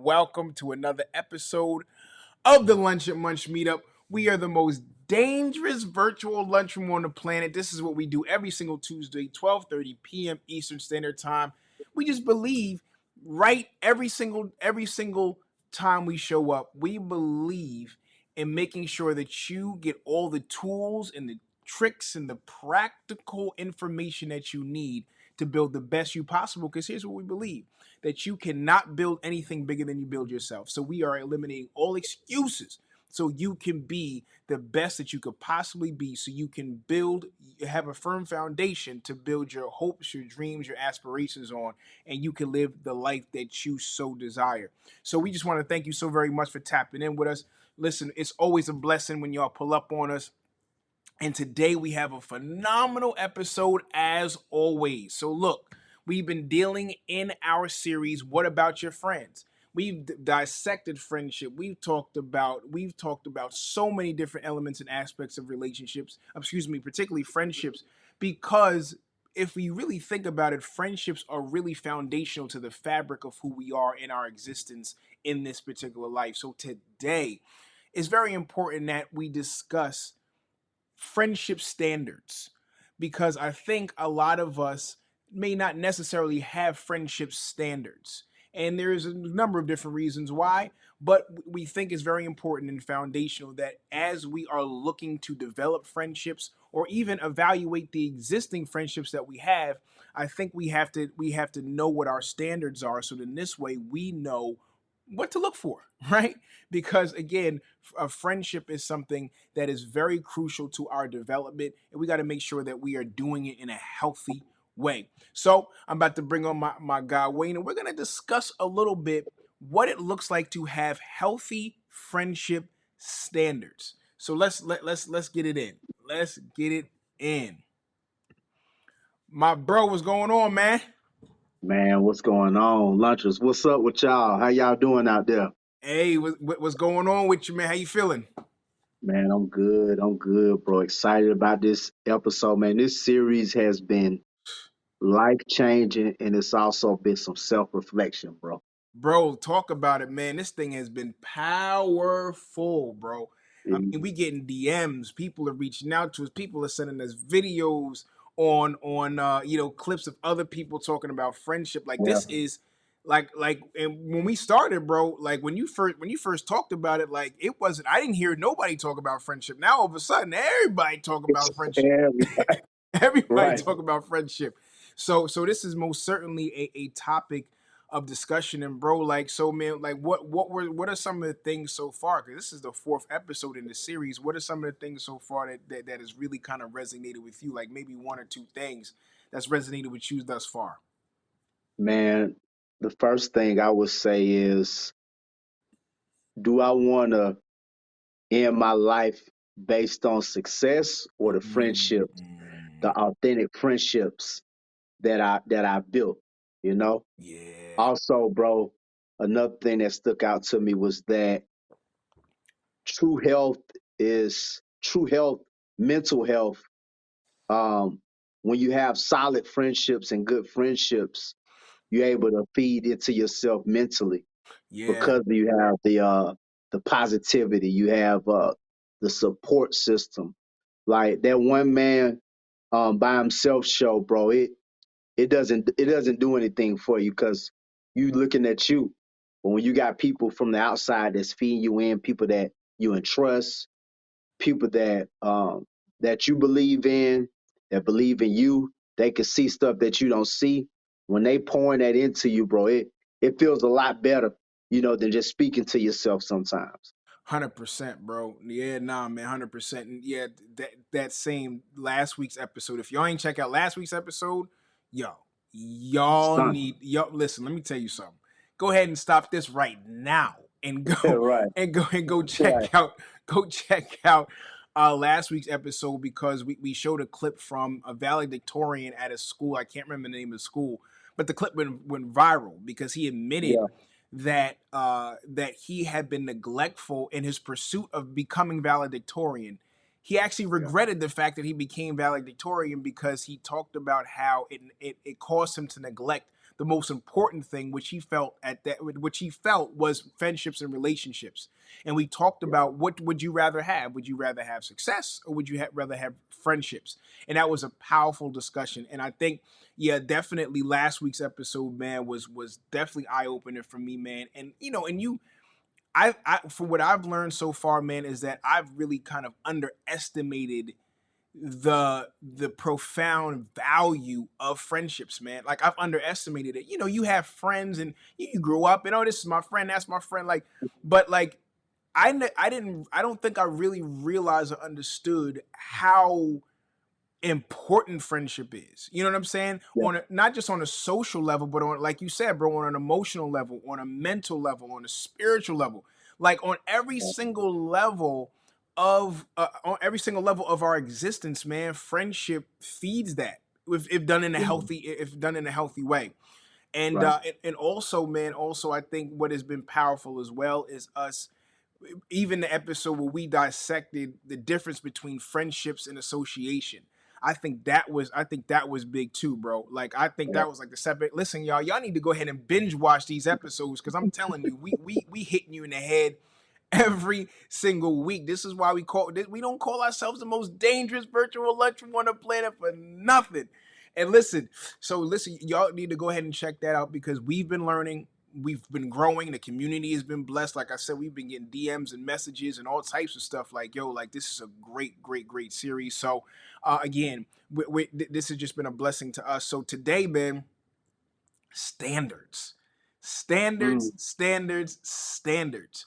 Welcome to another episode of the Lunch at Munch Meetup. We are the most dangerous virtual lunchroom on the planet. This is what we do every single Tuesday, 12:30 p.m. Eastern Standard Time. We just believe every single time we show up, we believe in making sure that you get all the tools and the tricks and the practical information that you need to build the best you possible. Because here's what we believe, that you cannot build anything bigger than you build yourself. So we are eliminating all excuses so you can be the best that you could possibly be, so you can have a firm foundation to build your hopes, your dreams, your aspirations on, and you can live the life that you so desire. So we just want to thank you so very much for tapping in with us. Listen, it's always a blessing when y'all pull up on us. And today we have a phenomenal episode as always. So look, we've been dealing in our series, What About Your Friends? we've dissected friendship. We've talked about so many different elements and aspects of relationships. Excuse me, particularly friendships, because if we really think about it, friendships are really foundational to the fabric of who we are in our existence in this particular life. So today, it's very important that we discuss friendship standards, because I think a lot of us may not necessarily have friendship standards. And there's a number of different reasons why, but we think it's very important and foundational that as we are looking to develop friendships or even evaluate the existing friendships that we have, I think we have to know what our standards are, so then this way we know what to look for, right? Because again, a friendship is something that is very crucial to our development, and we got to make sure that we are doing it in a healthy way. So I'm about to bring on my guy Wayne, and we're going to discuss a little bit what it looks like to have healthy friendship standards. So let's get it in. Let's get it in. My bro, what's going on, man? Man, what's going on? Lunches, what's up with y'all? How y'all doing out there? Hey, what's going on with you, man? How you feeling? Man, I'm good. I'm good, bro. Excited about this episode, man. This series has been life changing and it's also been some self reflection, bro. Bro, talk about it, man. This thing has been powerful, bro. I mean, we getting DMs. People are reaching out to us. People are sending us videos on clips of other people talking about friendship. Like Yeah, this is like and when we started, bro, like when you first talked about it, like it wasn't I didn't hear nobody talk about friendship. Now all of a sudden everybody talk it's about friendship. everybody, Everybody right, talk about friendship. So this is most certainly a topic of discussion. And bro, like, so man, like what are some of the things so far? Because this is the fourth episode in the series. What are some of the things so far that has really kind of resonated with you? Like maybe one or two things that's resonated with you thus far. man. The first thing I would say is, do I want to end my life based on success or the friendships, the Mm, authentic friendships that I built? You know. yeah, Also, bro, another thing that stuck out to me was that true health true health, mental health. Um, when you have solid friendships and good friendships, you're able to feed into yourself mentally yeah, because you have the positivity, you have the support system. Like that one man by himself show, bro. It doesn't do anything for you because you looking at you. But when you got people from the outside that's feeding you in, people that you entrust, people that you believe in, that believe in you, they can see stuff that you don't see. When they pouring that into you, bro, it feels a lot better, than just speaking to yourself sometimes. 100%, bro. Yeah, nah, man, 100%. And yeah, that same last week's episode. If y'all ain't check out last week's episode, yo, y'all Son. need y'all listen. Let me tell you something. Go ahead and stop this right now and go Right, and go right. check out last week's episode, because we showed a clip from a valedictorian at a school. I can't remember the name of the school, but the clip went viral because he admitted Yeah, that he had been neglectful in his pursuit of becoming valedictorian. He actually yeah, regretted the fact that he became valedictorian, because he talked about how it caused him to neglect the most important thing, which he felt was friendships and relationships. And we talked yeah. about, what would you rather have? Would you rather have success, or would you rather have friendships? And that was a powerful discussion. And I think, yeah, definitely last week's episode, man, was definitely eye opening for me, man. And I from what I've learned so far, man, is that I've really kind of underestimated the profound value of friendships, man. Like I've underestimated it. You have friends, and you grew up and, oh, this is my friend, that's my friend, like, but like I don't think I really realized or understood how important friendship is. You know what I'm saying? Yeah. Not just on a social level, but on, like you said, bro, on an emotional level, on a mental level, on a spiritual level, like on every single level of our existence, man. Friendship feeds that, if done in a Yeah. healthy way. And Right. and also, man, also I think what has been powerful as well is us, even the episode where we dissected the difference between friendships and association. I think that was big too, bro. Like I think Yeah. that was like the separate. Listen, y'all need to go ahead and binge watch these episodes because I'm telling you, we hitting you in the head every single week. This is why we don't call ourselves the most dangerous virtual lunchroom on the planet for nothing. And listen, so listen, y'all need to go ahead and check that out because we've been learning, we've been growing, the community has been blessed. Like I said, we've been getting DMs and messages and all types of stuff like, yo, like this is a great series. So again, this has just been a blessing to us. So today, man, standards, Mm. standards.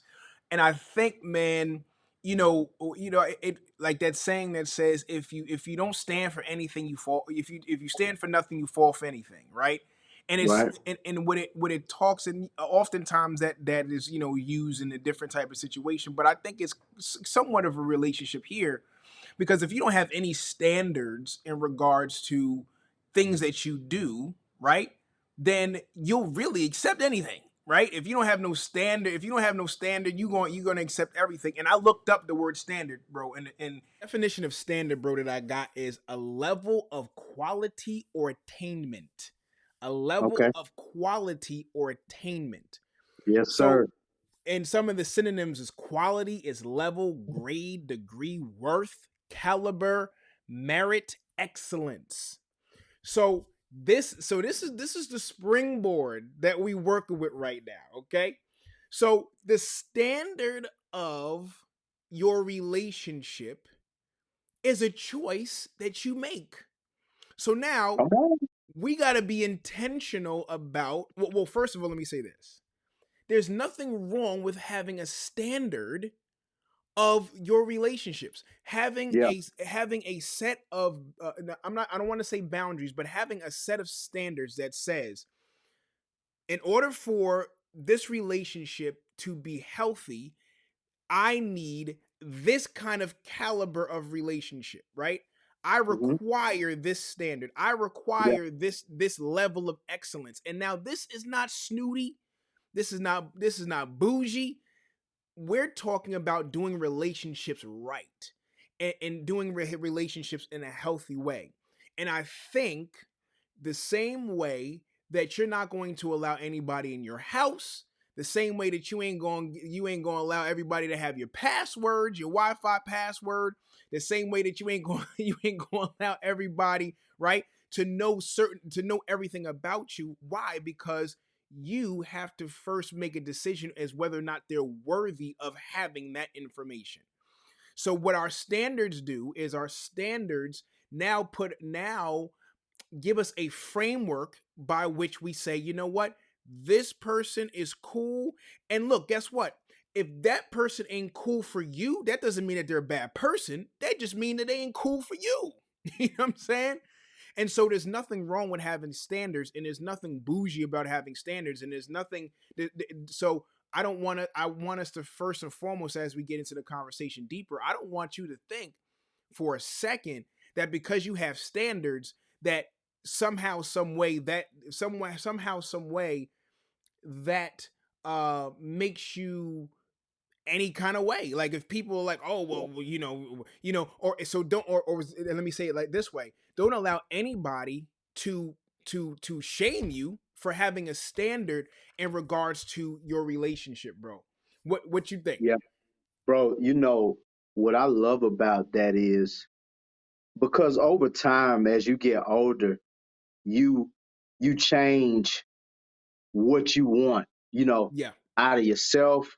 And I think, man, it like that saying that says if you don't stand for anything, you fall. If you stand for nothing, you fall for anything, right? And it's Right. and what it talks, and oftentimes that is used in a different type of situation. But I think it's somewhat of a relationship here because if you don't have any standards in regards to things that you do, right, then you'll really accept anything, right? If you don't have no standard, you're going to accept everything. And I looked up the word standard, bro, and definition of standard, bro, that I got is a level of quality or attainment. A level Okay. of quality or attainment. Yes, So sir. and some of the synonyms is quality, is level, grade, degree, worth, caliber, merit, excellence. So this is the springboard that we work with right now, okay? So the standard of your relationship is a choice that you make. So now Come on. we got to be intentional about well, first of all, let me say this. There's nothing wrong with having a standard of your relationships, Yeah. having a set of I don't want to say boundaries, but having a set of standards that says in order for this relationship to be healthy, I need this kind of caliber of relationship, right? I Hmm. require this standard. I Yeah. require this level of excellence. And now this is not snooty. This is not bougie. We're talking about doing relationships right and doing relationships in a healthy way. And I think the same way that you're not going to allow anybody in your house, the same way that you ain't going to allow everybody to have your passwords, your Wi-Fi password, the same way that you ain't going to allow everybody, right, to know everything about you. Why? Because you have to first make a decision as whether or not they're worthy of having that information. So what our standards do is our standards now give us a framework by which we say, you know what, this person is cool. And look, guess what? If that person ain't cool for you, that doesn't mean that they're a bad person. That just mean that they ain't cool for you. You know what I'm saying? And so there's nothing wrong with having standards, and there's nothing bougie about having standards, and there's nothing. So I don't want to. I want us to first and foremost, as we get into the conversation deeper, I don't want you to think for a second that because you have standards that somehow, some way that makes you any kind of way. Like if people are like, oh Yeah. well, or so don't or let me say it like this way: don't allow anybody to to shame you for having a standard in regards to your relationship, bro. What you think? Yeah. Bro, what I love about that is because over time, as you get older, you you change what you want, Yeah, out of yourself.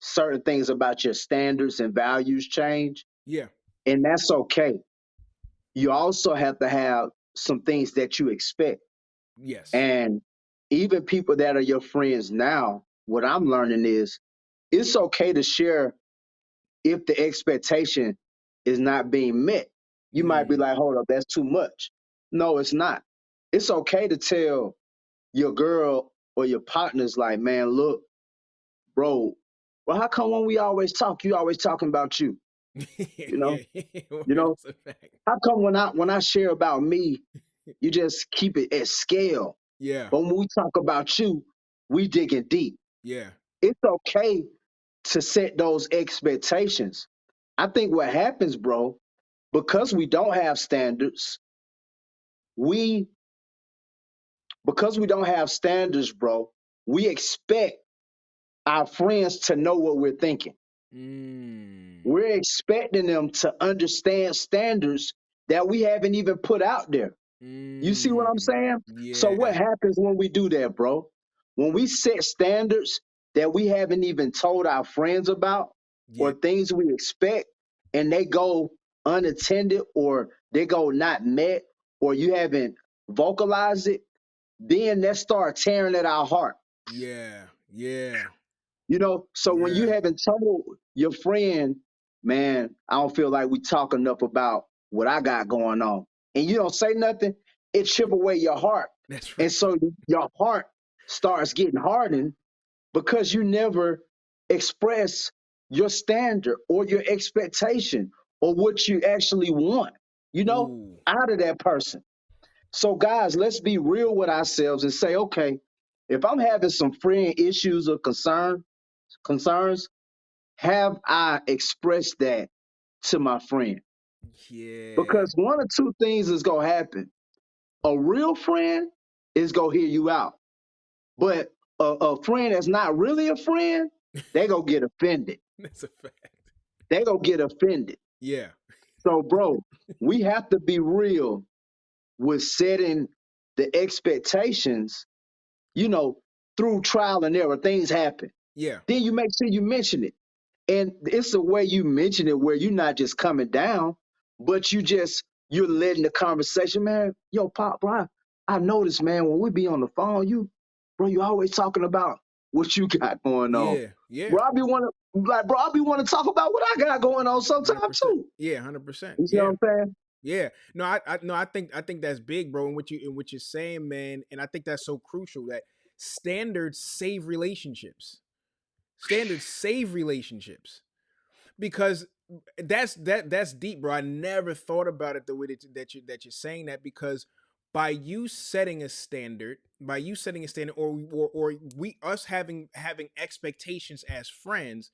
Certain things about your standards and values change, yeah, and that's okay. You also have to have some things that you expect. yes, And even people that are your friends now, what I'm learning is it's okay to share if the expectation is not being met. You might be mm. like, hold up, that's too much. No, it's not. It's okay to tell your girl or your partners, like, man, look, bro, well, how come when we always talk, you always talking about you? You know, Yeah, you know, that's a fact. how come when I share about me, you just keep it at scale? Yeah. But when we talk about you, we digging deep. Yeah. It's okay to set those expectations. I think what happens, bro, because we don't have standards, we because we don't have standards, bro, we expect our friends to know what we're thinking. Mm. We're expecting them to understand standards that we haven't even put out there. You see what I'm Mm. saying? So Yeah. what happens when we do that, bro? When we set standards that we haven't even told our friends about or Yeah. things we expect and they go unattended or they go not met or you haven't vocalized it, then that start tearing at our heart. Yeah. Yeah. So when you Yeah. haven't told your friend, man, I don't feel like we talk enough about what I got going on, and you don't say nothing, it chip away your heart. That's And right. so your heart starts getting hardened because you never express your standard or your expectation or what you actually want, Ooh. out of that person. So, guys, let's be real with ourselves and say, okay, if I'm having some friend issues or concerns, have I expressed that to my friend? Yeah. Because one or two things is gonna happen. A real friend is gonna hear you out, but a friend that's not really a friend, they gonna get offended. That's a fact. They gonna get offended. Yeah. So, bro, we have to be real with setting the expectations. You know, through trial and error, things happen. Yeah. Then you make sure you mention it. And it's the way you mention it where you're not just coming down, but you're letting the conversation, man. Yo, Pop, bro, I noticed, man, when we be on the phone, you always talking about what you got going on. Yeah. Yeah. Bro, I be wanna talk about what I got going on Hundred sometimes percent. too. Yeah. 100%. You see what Yeah. I'm saying? Yeah. No, I no, I think that's big, bro. And what you're saying, man, and I think that's so crucial that standards save relationships. Standards save relationships. Because that's deep, bro. I never thought about it the way that you're saying that, because by you setting a standard, or we us having expectations as friends,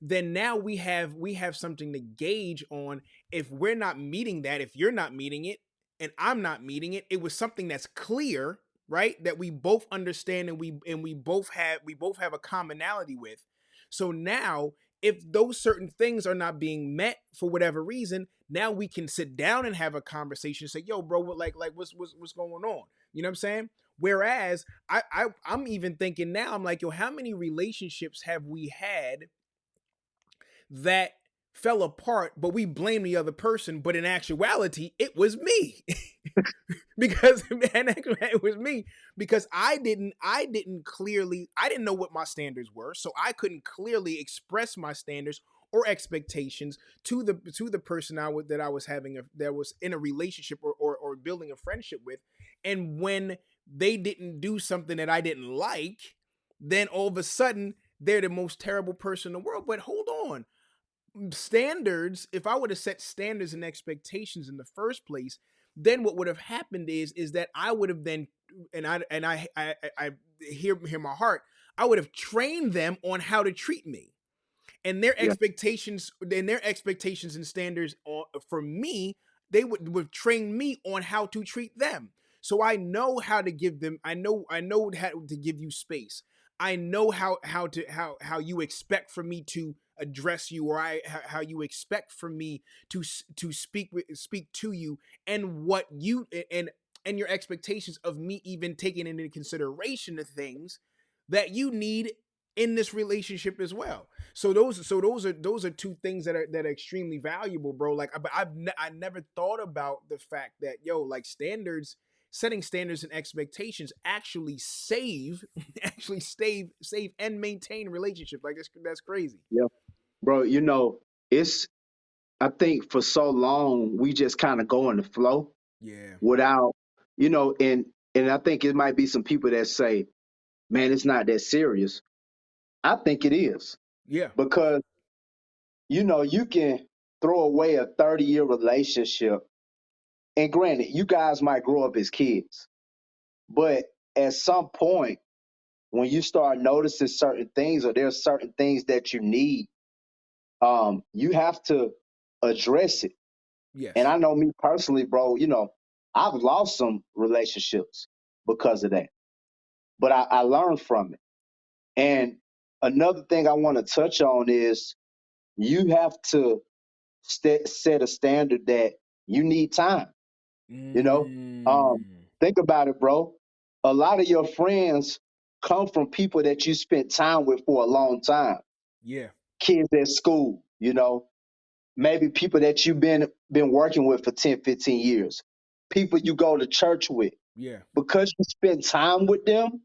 then now we have something to gauge on. If we're not meeting that, if you're not meeting it and I'm not meeting it, it was something that's clear, right, that we both understand, and we both have a commonality with. So now, if those certain things are not being met for whatever reason, now we can sit down and have a conversation, say, yo, bro, what's going on, you know what I'm saying? Whereas I'm even thinking now, I'm like, yo, how many relationships have we had that fell apart, but we blame the other person, but in actuality, it was me. Because man, it was me, because I didn't know what my standards were, so I couldn't clearly express my standards or expectations to the person that I was that was in a relationship, or building a friendship with. And when they didn't do something that I didn't like, then all of a sudden they're the most terrible person in the world. But hold on, standards, if I would have set standards and expectations in the first place, then what would have happened is that I would have then, and I hear my heart, I would have trained them on how to treat me, and Yeah. their expectations and standards for me, they would train me on how to treat them. So I know how to give them, I know how to give you space. I know how you expect for me to address you, or how you expect for me to speak to you, and what you and your expectations of me, even taking into consideration the things that you need in this relationship as well. So those are two things that are extremely valuable, bro. Like, but I never thought about the fact that, yo, like, setting standards and expectations actually save actually save and maintain relationships. Like, that's crazy. Yeah. Bro, it's I think for so long we just kind of go in the flow Yeah. without, and I think it might be some people that say, man, it's not that serious. I think it is Yeah. because, you can throw away a 30-year relationship. And granted, you guys might grow up as kids, but at some point, when you start noticing certain things, or there's certain things that you need, you have to address it. And Yes. I know me personally, bro, I've lost some relationships because of that, but I learned from it. And another thing I want to touch on is you have to set a standard that you need time. You know, um, Mm. think about it, bro. A lot of your friends come from people that you spent time with for a long time. Yeah. Kids at school, maybe people that you've been working with for 10, 15 years, people you go to church with. Yeah. Because you spend time with them,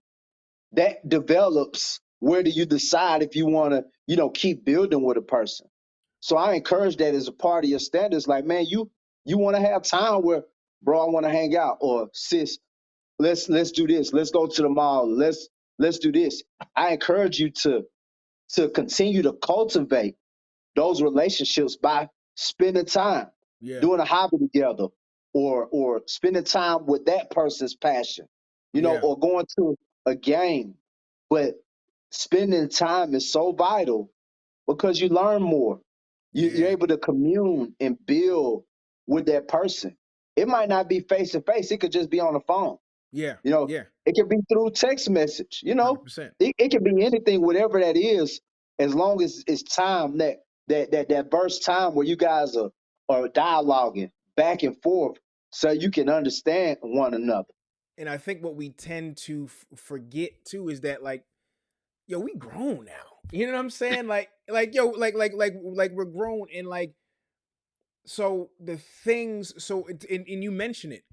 that develops where do you decide if you want to, keep building with a person. So I encourage that as a part of your standards. Like, man, you want to have time where, bro, I want to hang out, or sis, let's do this. Let's go to the mall. Let's do this. I encourage you to continue to cultivate those relationships by spending time, Yeah. doing a hobby together, or spending time with that person's passion, Yeah. or going to a game. But spending time is so vital because you learn more. You're Yeah. able to commune and build with that person. It might not be face to face. It could just be on the phone. Yeah. You know, Yeah. it can be through text message. 100%. It can be anything, whatever that is, as long as it's time that burst time where you guys are dialoguing back and forth, so you can understand one another. And I think what we tend to forget too is that, like, yo, we grown now. You know what I'm saying? Yo, like we're grown, and like, so the things, so and you mention it,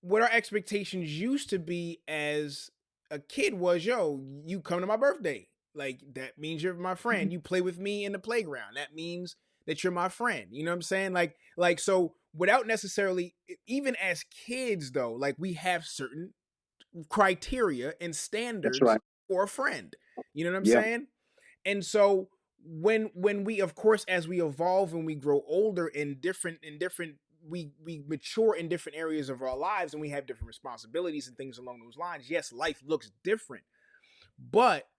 what our expectations used to be as a kid was, yo, you come to my birthday. Like, that means you're my friend. You play with me in the playground. That means that you're my friend. You know what I'm saying? Like so without necessarily, even as kids though, like, we have certain criteria and That's standards right. for a friend. You know what I'm Yeah. saying? And so when we, of course, as we evolve and we grow older in different we mature in different areas of our lives, and we have different responsibilities and things along those lines. Yes, life looks different, but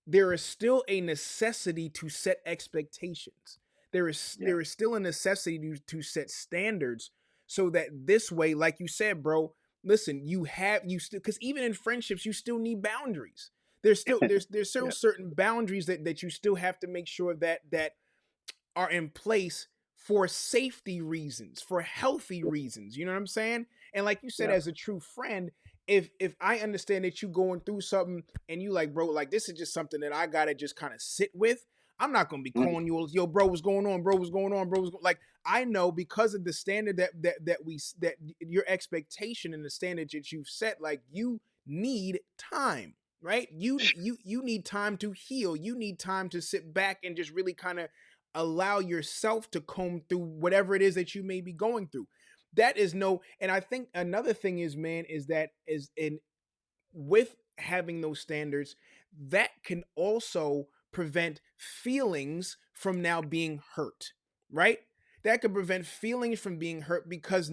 there is still a necessity to set expectations. Yeah. There is still a necessity to set standards, so that this way, like you said, bro, listen, you still, because even in friendships you still need boundaries. There's still Yeah. certain boundaries that you still have to make sure that are in place for safety reasons, for healthy reasons. You know what I'm saying? And like you said, Yeah. as a true friend, if I understand that you going through something and you like, bro, like, this is just something that I gotta just kind of sit with. I'm not gonna be Mhm. calling you, yo, bro, what's going on, bro, what's going on, bro, like, I know, because of the standard that your expectation and the standard that you've set, like, you need time, right? You need time to heal. You need time to sit back and just really kind of allow yourself to comb through whatever it is that you may be going through. That is no, and I think another thing is, man, is that is in with having those standards, that can also prevent feelings from now being hurt, right? That could prevent feelings from being hurt, because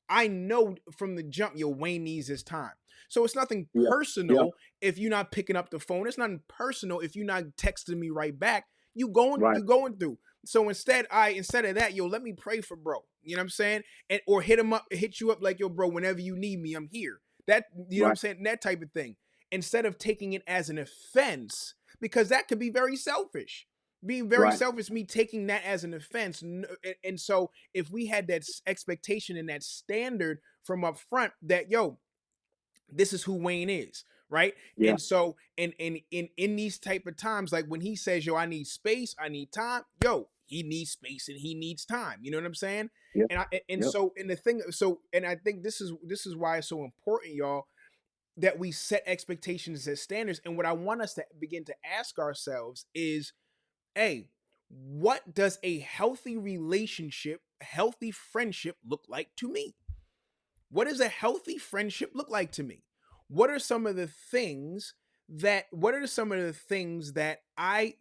I know from the jump, yo, Wayne needs his time. So it's nothing Yeah. Yeah. personal if you're not picking up the phone. It's nothing personal if you're not texting me right back. Right. You going through. So instead of that, yo, let me pray for bro. You know what I'm saying? And or hit you up like, yo, bro, whenever you need me, I'm here. That, you know what I'm Right. saying? That type of thing. Instead of taking it as an offense, because that could be very selfish. Being very Right. selfish, me taking that as an offense. And so if we had that expectation and that standard from up front that, yo, this is who Wayne is, right? Yeah. And so in these type of times, like when he says, yo, I need space, I need time, yo, he needs space and he needs time. You know what I'm saying? Yeah. And Yeah. so and the thing, so and I think this is why it's so important, y'all, that we set expectations as standards. And what I want us to begin to ask ourselves is, hey, what does a healthy relationship, healthy friendship look like to me? What does a healthy friendship look like to me? What are some of the things that I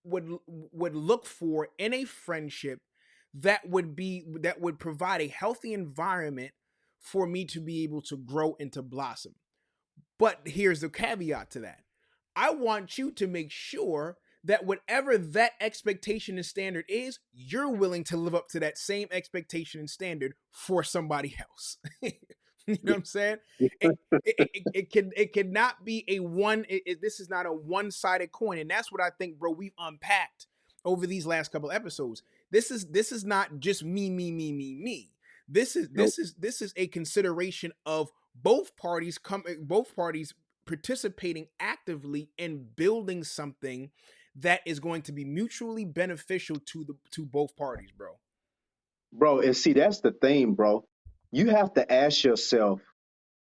would look for in a friendship that would provide a healthy environment for me to be able to grow and to blossom? But here's the caveat to that. I want you to make sure that whatever that expectation and standard is, you're willing to live up to that same expectation and standard for somebody else. You know what I'm saying? It cannot be a one. This is not a one-sided coin, and that's what I think, bro. We've unpacked over these last couple episodes. This is not just me. This is Nope. this is a consideration of both parties participating actively in building something that is going to be mutually beneficial to both parties, bro. Bro, and see, that's the thing, bro. You have to ask yourself,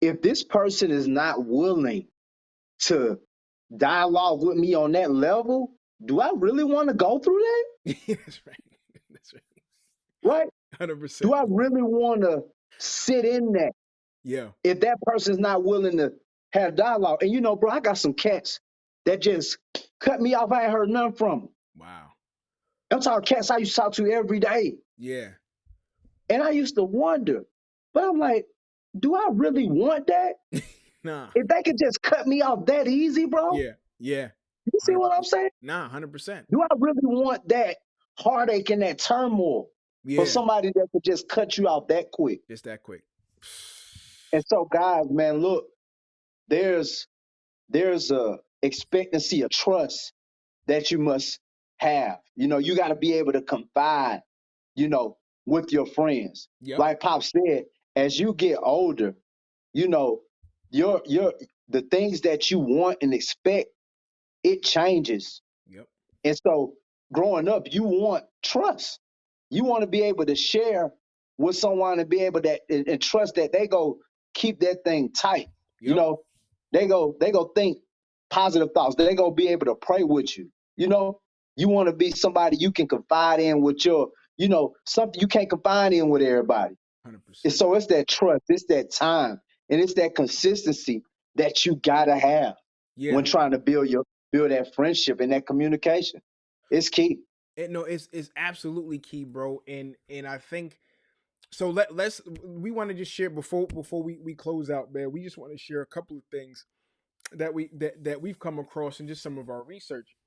if this person is not willing to dialogue with me on that level, do I really want to go through that? That's right. That's right. Right? 100%. Do I really want to sit in that Yeah. if that person's not willing to have dialogue? And bro, I got some cats that just cut me off. I ain't heard nothing from them. Wow. I'm talking cats I used to talk to every day. Yeah. And I used to wonder, but I'm like, do I really want that? Nah. If they could just cut me off that easy, bro, Yeah. Yeah. you see what I'm saying? Nah. 100%. Do I really want that heartache and that turmoil for Yeah. somebody that could just cut you off that quick? Just that quick. And so, guys, man, look, there's a expectancy of trust that you must have. You got to be able to confide, with your friends. Yep. Like Pop said, as you get older, you know, your the things that you want and expect, it changes. Yep. And so growing up, you want trust. You want to be able to share with someone and be able to and trust that they go keep that thing tight. You Yep. know, they go think positive thoughts. They go be able to pray with you. You want to be somebody you can confide in with your, something you can't confide in with everybody. 100%. And so it's that trust, it's that time, and it's that consistency that you gotta have Yeah. when trying to build that friendship and that communication. It's key. It's absolutely key, bro. And I think so. We want to just share before we close out, man. We just want to share a couple of things that we've come across in just some of our research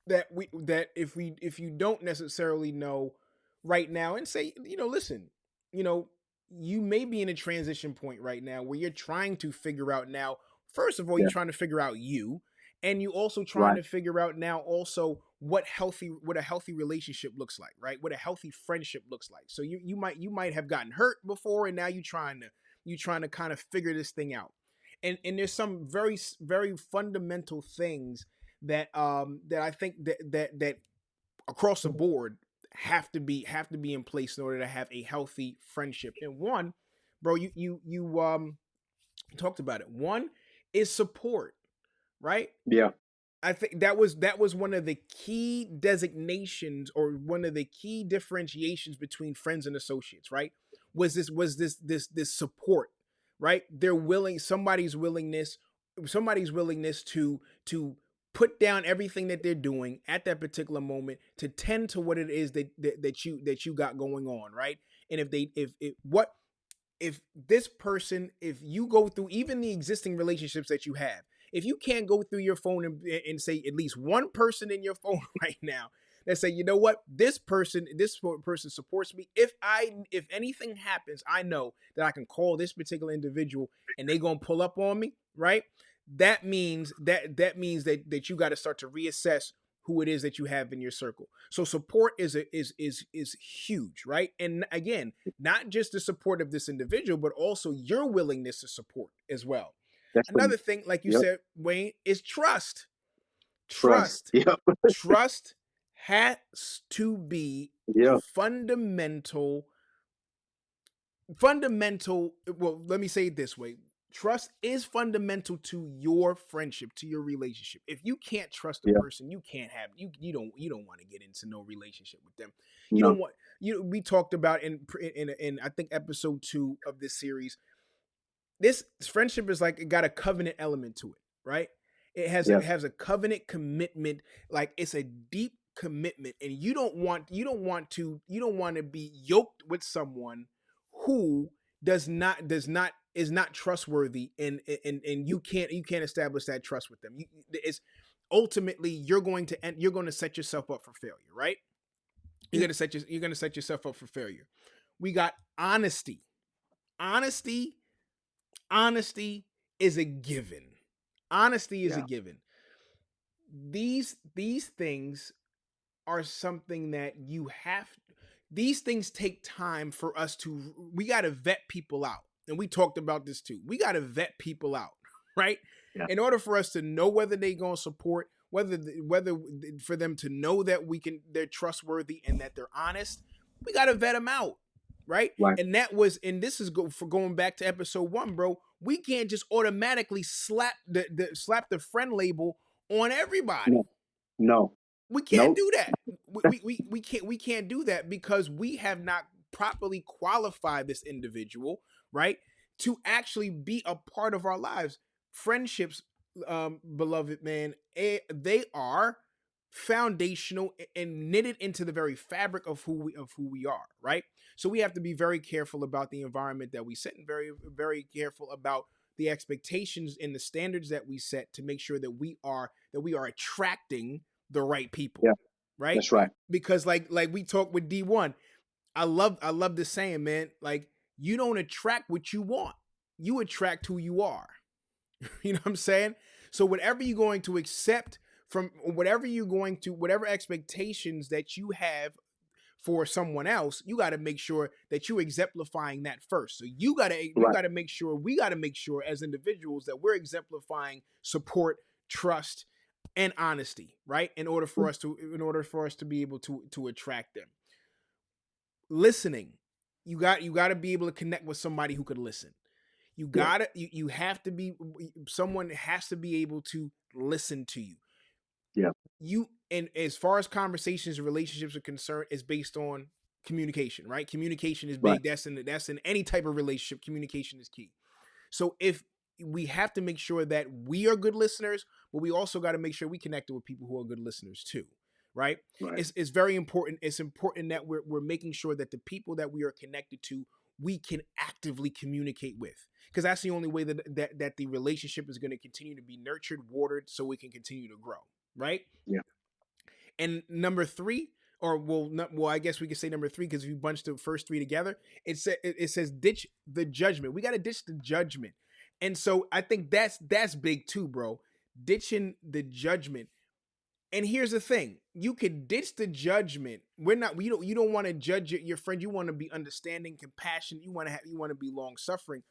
that if you don't necessarily know right now and say, listen, you may be in a transition point right now where you're trying to figure out now, first of all, Yeah. you're trying to figure out you, and you also trying Right. to figure out now also what a healthy relationship looks like, right? What a healthy friendship looks like. So you might have gotten hurt before, and now you're trying to kind of figure this thing out. And there's some very very fundamental things that I think that across the board have to be in place in order to have a healthy friendship. And one, bro, you talked about it. One is support, right? Yeah. I think that was one of the key designations or one of the key differentiations between friends and associates, right? Was this support, right? Somebody's willingness to put down everything that they're doing at that particular moment to tend to what it is that you got going on, right? And if this person, if you go through even the existing relationships that you have, if you can't go through your phone and say at least one person in your phone right now that say, you know what, this person supports me. If anything happens, I know that I can call this particular individual and they gonna pull up on me, right? That means that you got to start to reassess who it is that you have in your circle. So support is huge, right? And again, not just the support of this individual, but also your willingness to support as well. That's Another thing, like you Yep. said, Wayne, is trust. Trust. Yep. Trust has to be Yeah. a fundamental. Well, let me say it this way. Trust is fundamental to your friendship, to your relationship. If you can't trust a Yeah. person, you can't have you don't want to get into no relationship with them. You No. don't want we talked about in I think episode 2 of this series. This friendship is like it got a covenant element to it, right? It has Yeah. it has a covenant commitment, like it's a deep commitment, and you don't want to be yoked with someone who does not is not trustworthy, and you can't establish that trust with them. It's ultimately you're going to set yourself up for failure, right? You're Yeah. going to set yourself up for failure. We got honesty. Honesty, honesty is a given. Honesty is a Yeah. given. These things are something that you have. These things take time for us to. We got to vet people out, and we talked about this too. We got to vet people out, right? Yeah. In order for us to know whether they gonna support, whether for them to know that they're trustworthy and that they're honest, we got to vet them out, right? Right. And this is for going back to episode 1, bro. We can't just automatically slap the friend label on everybody. No. No. We can't Nope. do that. We can't do that because we have not properly qualified this individual, right, to actually be a part of our lives. Friendships, beloved man, they are foundational and knitted into the very fabric of who we are, right? So we have to be very careful about the environment that we set, and very very careful about the expectations and the standards that we set to make sure that we are attracting the right people, Yeah. right? That's right. Because like we talked with D1, I love this saying, man. Like, you don't attract what you want, you attract who you are. You know what I'm saying? So whatever you're going to accept from whatever expectations that you have for someone else, you got to make sure that you're exemplifying that first. So Right. we got to make sure as individuals that we're exemplifying support, trust, and honesty, right? In order for us to be able to attract them. Listening. You got to be able to connect with somebody who could listen. Yeah. You have to be someone has to be able to listen to you. Yeah. And as far as conversations and relationships are concerned, is based on communication, right? Communication is Right. big. That's in any type of relationship. Communication is key. So if we have to make sure that we are good listeners, but we also got to make sure we connect with people who are good listeners too, right? Right. It's very important. It's important that we're making sure that the people that we are connected to, we can actively communicate with, because that's the only way that the relationship is going to continue to be nurtured, watered, so we can continue to grow, right? Yeah. And number three, or I guess we could say number three, because if you bunch the first three together, it says ditch the judgment. We got to ditch the judgment, and so I think that's big too, bro. Ditching the judgment. And here's the thing: you could ditch the judgment. You don't want to judge your friend. You want to be understanding, compassionate. You want to be long suffering,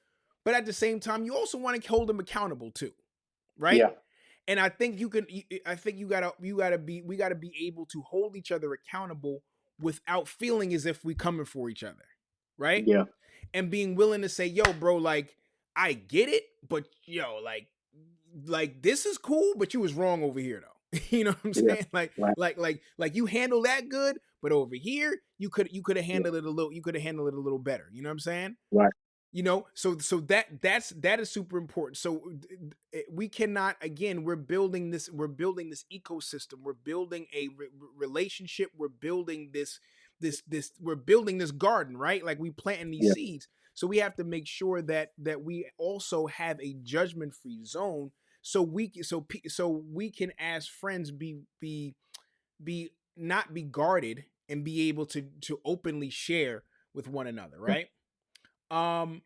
but at the same time, you also want to hold them accountable too, right? Yeah. And I think you can. I think we gotta be able to hold each other accountable without feeling as if we coming for each other, right? Yeah. And being willing to say, yo, bro, like, I get it, but yo, like this is cool, but you was wrong over here though. You know what I'm Yeah. saying? Like, Right. like you handle that good, but over here you could have Yeah. handled it a little better. You know what I'm saying? Right. So that is super important. So we cannot, again, we're building this ecosystem, we're building a relationship, we're building we're building this garden, right? Like, we planting these Yeah. seeds. So we have to make sure that we also have a judgment free zone, so we can, as friends, be not be guarded, and be able to openly share with one another, right? um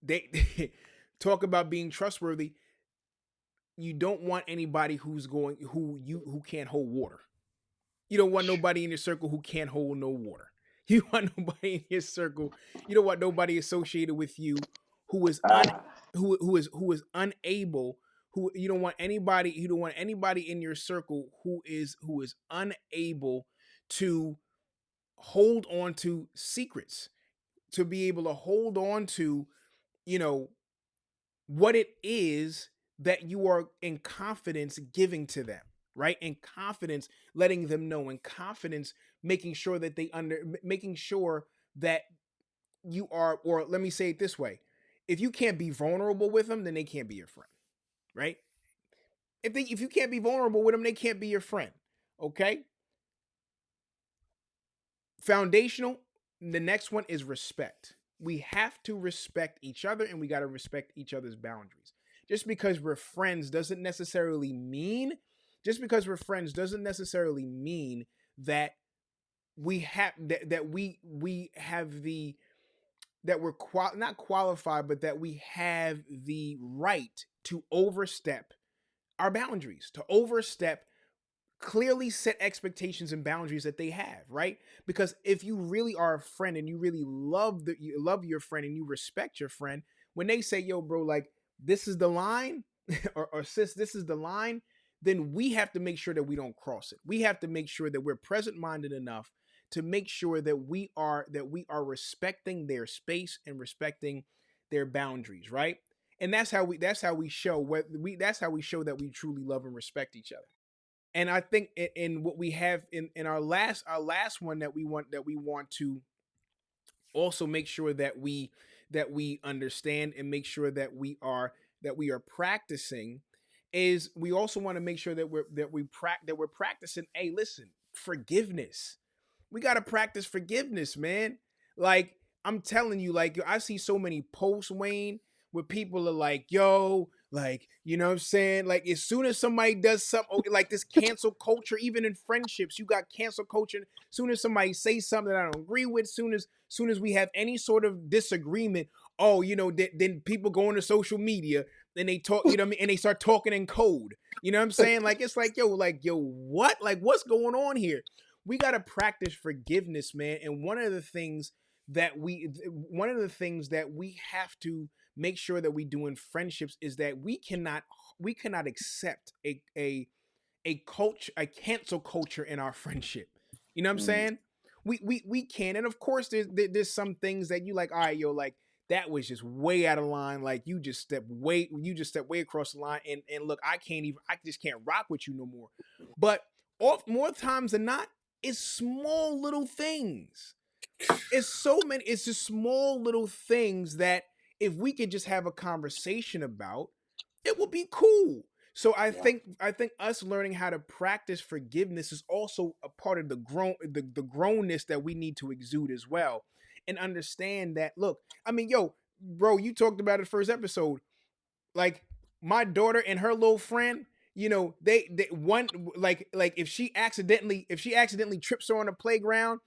they talk about being trustworthy. You don't want anybody who can't hold water. You don't want nobody in your circle who can't hold no water. You want nobody in your circle. You don't want nobody associated with you who is Ah. who is unable. You don't want anybody in your circle who is unable to hold on to secrets, to be able to hold on to, you know, what it is that you are in confidence giving to them, right? In confidence letting them know, in confidence making sure that making sure that you are, or let me say it this way: if you can't be vulnerable with them, then they can't be your friend, right? If you can't be vulnerable with them, they can't be your friend. Okay? Foundational. The next one is respect. we have to respect each other, and we got to respect each other's boundaries. Just because we're friends doesn't necessarily mean just because we're friends doesn't necessarily mean that we have the that we're not qualified, but that we have the right to overstep our boundaries, to overstep clearly set expectations and boundaries that they have, right? Because if you really are a friend and you really you love your friend and you respect your friend, when they say, "Yo, bro, like this is the line," or "Sis, this is the line," then we have to make sure that we don't cross it. We have to make sure that we're present minded enough to make sure that we are respecting their space and respecting their boundaries, right? And that's how we show that we truly love and respect each other. And I think in what we have in our last one that we want to also make sure that we understand and make sure that we are practicing is we also want to make sure that we're practicing, hey, listen, forgiveness. We got to practice forgiveness, man. Like, I'm telling you, like, I see so many posts, Wayne, where people are like, yo, like, you know what I'm saying? Like, as soon as somebody does something, like this cancel culture, even in friendships, you got cancel culture. As soon as somebody says something that I don't agree with, soon as we have any sort of disagreement, oh, then people go into social media and they talk, you know what I mean? And they start talking in code. You know what I'm saying? Like, it's like, yo, what? Like, what's going on here? We got to practice forgiveness, man. And one of the things that we have to make sure that we do in friendships is that we cannot accept a cancel culture in our friendship. You know what I'm Mm. saying? We can, and of course there's some things that you like. All right, yo, like that was just way out of line. Like you just stepped way across the line. And look, I just can't rock with you no more. But more times than not, it's small little things. It's just small little things that if we could just have a conversation about, it will be cool. So i Yeah. think i think us learning how to practice forgiveness is also a part of the grownness that we need to exude as well, and understand that, look, I mean, yo, bro, you talked about it first episode, like my daughter and her little friend, they one, like if she accidentally trips her on the playground,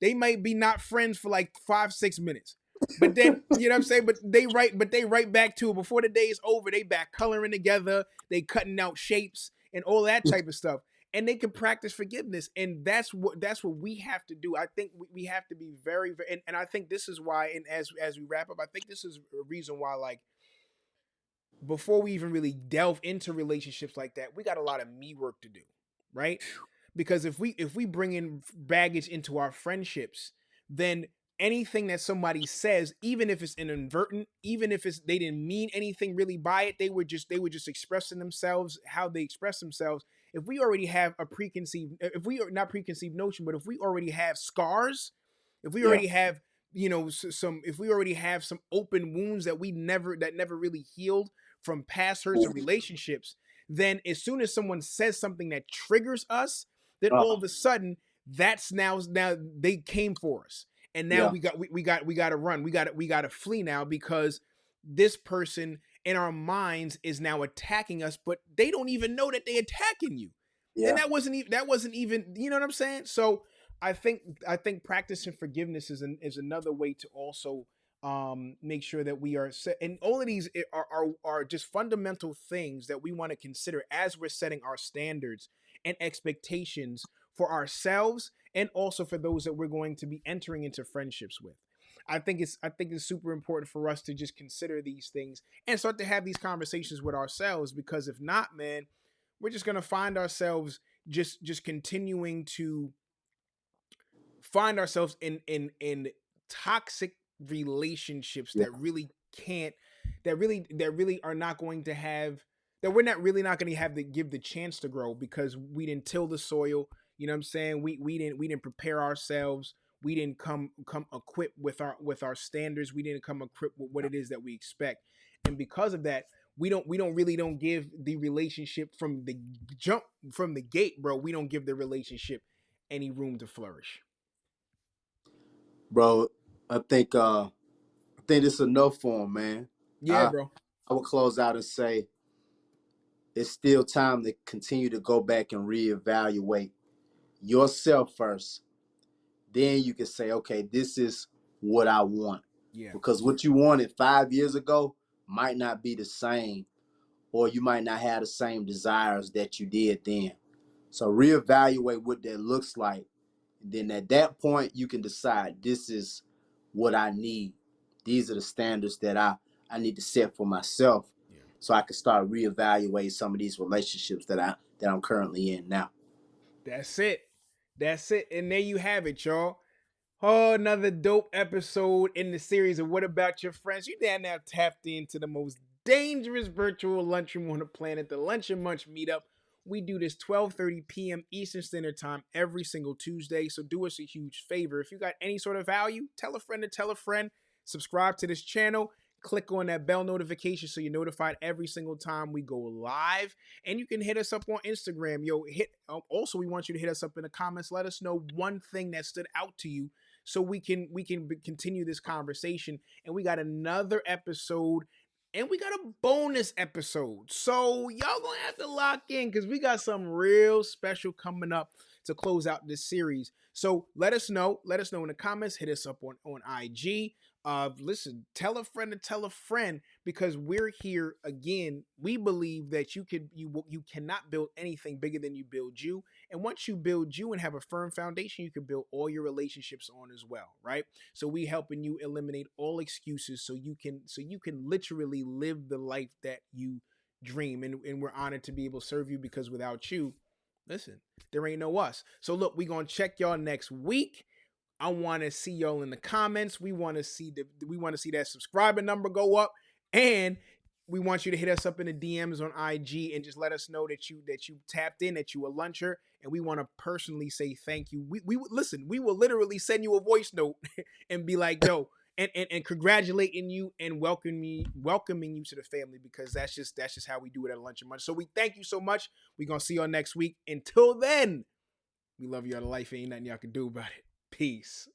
they might be not friends for like 5 6 minutes, but then, you know what I'm saying, but they right back to it before the day is over. They back coloring together, they cutting out shapes and all that type of stuff, and they can practice forgiveness. And that's what we have to do. I think we have to be very, very, and I think this is why, and as we wrap up, I think this is a reason why, like, before we even really delve into relationships like that, we got a lot of me work to do, right? Because if we bring in baggage into our friendships, then anything that somebody says, even if it's inadvertent, even if they didn't mean anything really by it, they were just expressing themselves how they express themselves. If we already have a preconceived, if we are not preconceived notion, but if we already have scars, if we Yeah. already have, if we already have some open wounds that never really healed from past hurts and relationships, then as soon as someone says something that triggers us, then Uh, all of a sudden that's now they came for us, and now yeah. we got to run, we got to flee now, because this person in our minds is now attacking us, but they don't even know that they attacking you. And Yeah. that wasn't even, you know what I'm saying? So I think practicing forgiveness is another way to also make sure that we are set. And all of these are just fundamental things that we want to consider as we're setting our standards and expectations for ourselves, and also for those that we're going to be entering into friendships with. I think it's super important for us to just consider these things and start to have these conversations with ourselves, because if not, man, we're just gonna find ourselves just continuing to find ourselves in toxic relationships Yeah. can't that really are not going to have, that we're not going to have to give the chance to grow, because we didn't till the soil. You know what I'm saying? We didn't prepare ourselves. We didn't come equipped with our standards. We didn't come equipped with what it is that we expect. And because of that, we don't give the relationship from the jump, from the gate, bro. We don't give the relationship any room to flourish. Bro, I think I think it's enough for him, man. Yeah, bro. I would close out and say it's still time to continue to go back and reevaluate yourself first. Then you can say, okay, this is what I want. Yeah. Because what you wanted 5 years ago might not be the same, or you might not have the same desires that you did then. So reevaluate what that looks like. And then at that point, you can decide this is what I need. These are the standards that I need to set for myself. Yeah. So I can start reevaluating some of these relationships that I'm currently in now. That's it. That's it. And there you have it, y'all. Oh, another dope episode in the series of What About Your Friends? You down now tapped into the most dangerous virtual lunchroom on the planet, the Lunch and Munch Meetup. We do this 12:30 p.m. Eastern Standard Time every single Tuesday. So do us a huge favor. If you got any sort of value, tell a friend to tell a friend. Subscribe to this channel. Click on that bell notification so you're notified every single time we go live. And you can hit us up on Instagram. Also, we want you to hit us up in the comments. Let us know one thing that stood out to you so we can continue this conversation. And we got another episode and we got a bonus episode. So y'all gonna have to lock in because we got something real special coming up to close out this series. So let us know. Let us know in the comments. Hit us up on IG. Listen, tell a friend to tell a friend because we're here again. We believe that you cannot build anything bigger than you build you. And once you build you and have a firm foundation, you can build all your relationships on as well, right? So we helping you eliminate all excuses so you can literally live the life that you dream. And we're honored to be able to serve you because without you, listen, there ain't no us. So look, we gonna check y'all next week. I want to see y'all in the comments. We want to see that subscriber number go up, and we want you to hit us up in the DMs on IG and just let us know that you tapped in, that you a luncher, and we want to personally say thank you. We listen. We will literally send you a voice note and be like, yo, and congratulating you and welcoming you to the family because that's just how we do it at Lunch and Munch. So we thank you so much. We gonna see y'all next week. Until then, we love y'all to life. Ain't nothing y'all can do about it. Peace.